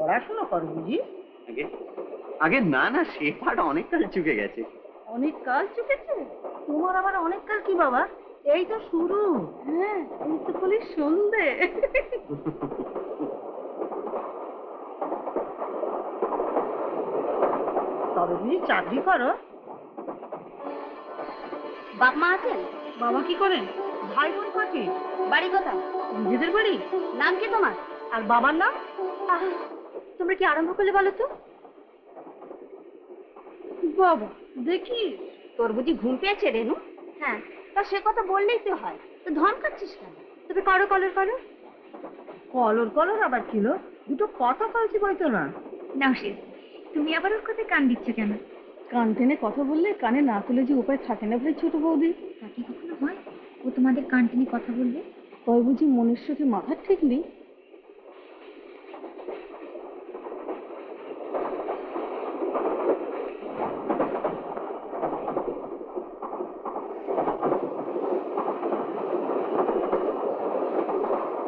পড়াশোনা করো বুঝি? আগে আগে না না, সে পাঠ অনেক কাল চুকে গেছে। অনেক কাল চুকেছে? তোমার আবার অনেক কাল কি বাবা, এই তো শুরু। হ্যাঁ, এই তো বলি সন্ধে। তবে বুঝি চাকরি করো? বাপ মা আছেন? বাবা কি করেন? ভাই বোন কটি? বাড়ি কোথায়? নিজেদের বাড়ি? নাম কি তোমার? আর বাবার নাম? তোমরা কি আরম্ভ করলে বলো তো? বাবা দেখি। তোর বুঝি ঘুম পেয়েছে রেনু? হ্যাঁ, তা সে কথা বললেই তো হয়, তো ধমকাচ্ছিস কেন? তবে করো কলর করো। কলর কলর আবার ছিল, দুটো কথা বলছি বলতো না। নাওশিদ, তুমি আবার ওর কথায় কান দিচ্ছ কেন? কান টেনে কথা বললে কানে না তুলে যে উপায় থাকে না ভাই ছোট বৌদি। তা কি কখনো হয় ও তোমাদের কান টেনে কথা বলবে? তবে বুঝি মনের সাথে মাথার ঠিক নেই?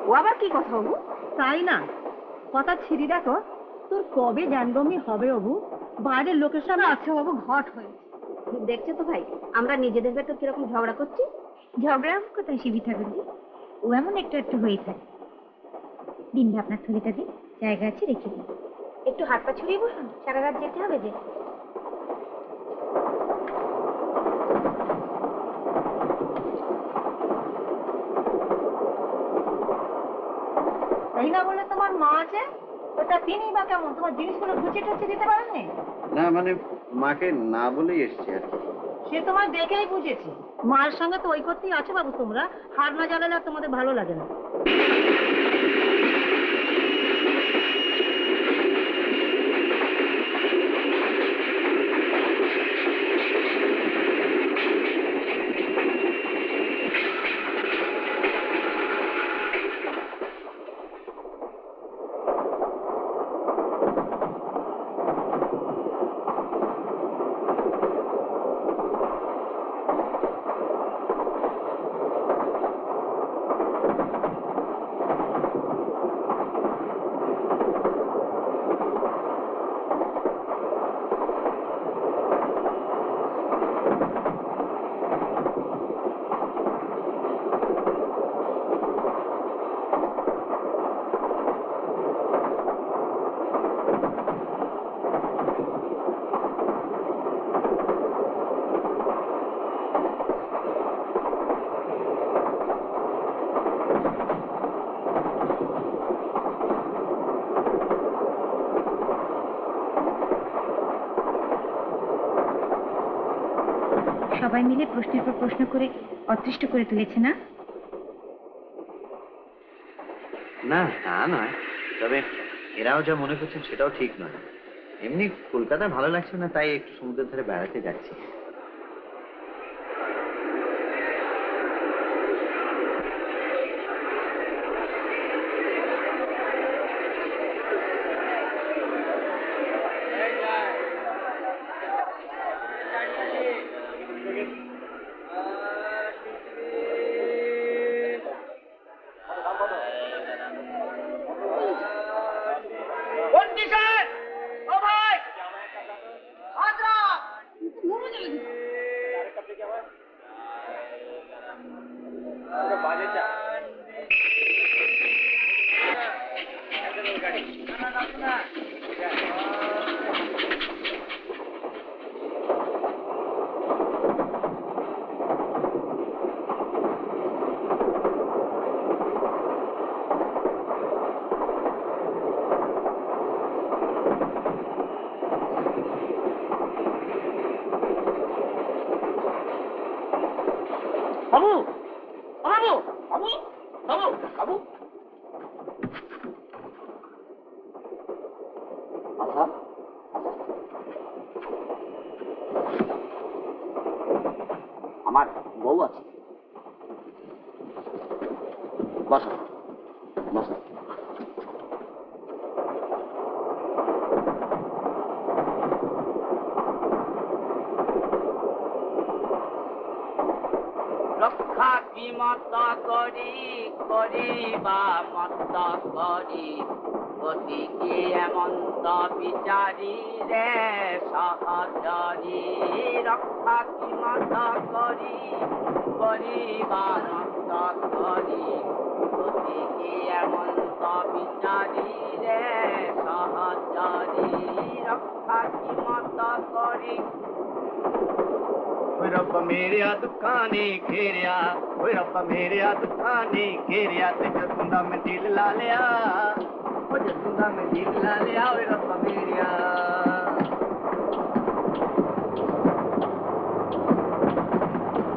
ও আবার কি কথা হবু? তাই না, কথা ছিড়ি দেখো। তোর কবে জ্ঞানগম্যি হবে অবু? বাইরের লোকের সামনে আচ্ছা বাবু ঘট হয়েছে। দেখছো তো ভাই, আমরা নিজেদের ভেতর কিরকম ঝগড়া করছি। ঝগড়া কোথায় শিবি ঠাকুরজি, ও এমন একটু একটু হয়ে থাকে। দিন আপনার থলিটা দিন, জায়গা আছে রেখে দিন। একটু হাত পা ছড়িয়ে বসুন, সারা রাত যেতে হবে যে। তাই না বলে তোমার মা আছে, ওটা তিনি বা কেমন তোমার জিনিসগুলো গুছিয়ে টুছিয়ে দিতে পারেননি? না মানে মাকে না বলেই এসছি আর কি। সে তোমার দেখেই বুঝেছি, মায়ের সঙ্গে তো ওই করতেই আছো বাবু তোমরা। হার না জ্বালালে আর তোমাদের ভালো লাগে না। সবাই মিলে প্রশ্নের পর প্রশ্ন করে অতৃষ্ট করে তুলেছে না? না তা নয়, তবে এরাও যা মনে করছেন সেটাও ঠিক নয়। এমনি কলকাতা ভালো লাগছে না, তাই একটু সমুদ্রের ধারে বেড়াতে যাচ্ছি। বাবু বাবু বাবু বাবু বাবু আমার বউ আছে, বসো বসো। রক্ষা কি মত করি করি বা মত করি গতিকে এমন বিচারি রে সহচরি রক্ষা কি মাতা করি করিবানন্দ করি গতিকে এমন বিচারি রে সহচরি রক্ষা কি মাতা করি ਓਏ ਰੱਬਾ ਮੇਰਿਆ ਦੁੱਖਾਂ ਨੇ ਘੇਰਿਆ ਓਏ ਰੱਬਾ ਮੇਰਿਆ ਦੁੱਖਾਂ ਨੇ ਘੇਰਿਆ ਤੇ ਜਦੋਂ ਦਾ ਮੈਂ ਦਿਲ ਲਾ ਲਿਆ ਓ ਜਦੋਂ ਦਾ ਮੈਂ ਦਿਲ ਲਾ ਲਿਆ ਓਏ ਰੱਬਾ ਮੇਰਿਆ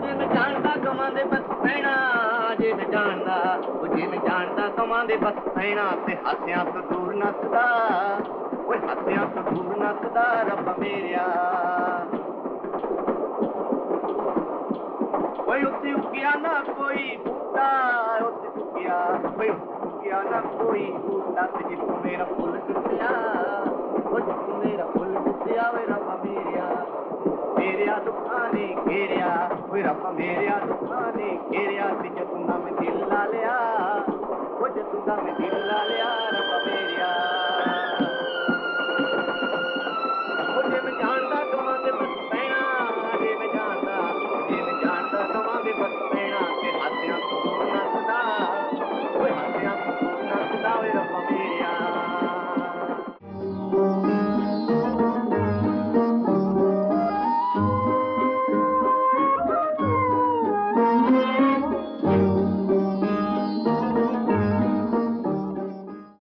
ਜੇ ਮੈਂ ਜਾਣਦਾ ਗਵਾਂ ਦੇ ਬਸ ਪੈਣਾ ਜੇ ਮੈਂ ਜਾਣਦਾ ਉਹ ਜੇ ਮੈਂ ਜਾਣਦਾ ਗਵਾਂ ਦੇ ਬਸ ਪੈਣਾ ਤੇ ਹਾਸਿਆਂ ਤੋਂ ਦੂਰ ਨੱਸਦਾ ਓਏ ਹਾਸਿਆਂ ਤੋਂ ਦੂਰ ਨੱਸਦਾ ਰੱਬਾ ਮੇਰਿਆ ਓਏ ਉੱਤੇ ਉੱਗਿਆ ਨਾ ਕੋਈ ਬੂਟਾ ਉੱਤੇ ਉੱਗਿਆ ਓਏ ਉੱਗਿਆ ਨਾ ਕੋਈ ਬੂਟਾ ਤੇ ਜਿੱਥੋਂ ਮੇਰਾ ਫੁੱਲ ਟੁੱਟਿਆ ਉਹ ਜਿੱਥੋਂ ਮੇਰਾ ਫੁੱਲ ਟੁੱਟਿਆ ਓਏ ਰੱਬਾ ਮੇਰਿਆ ਦੁੱਖਾਂ ਨੇ ਘੇਰਿਆ ਓਏ ਰੱਬਾ ਮੇਰਿਆ ਦੁੱਖਾਂ ਨੇ ਘੇਰਿਆ ਤੇ ਜਦੋਂ ਦਾ ਮੈਂ ਦਿਲ ਲਾ ਲਿਆ ਉਹ ਜਦੋਂ ਦਾ ਮੈਂ ਦਿਲ ਲਾ ਲਿਆ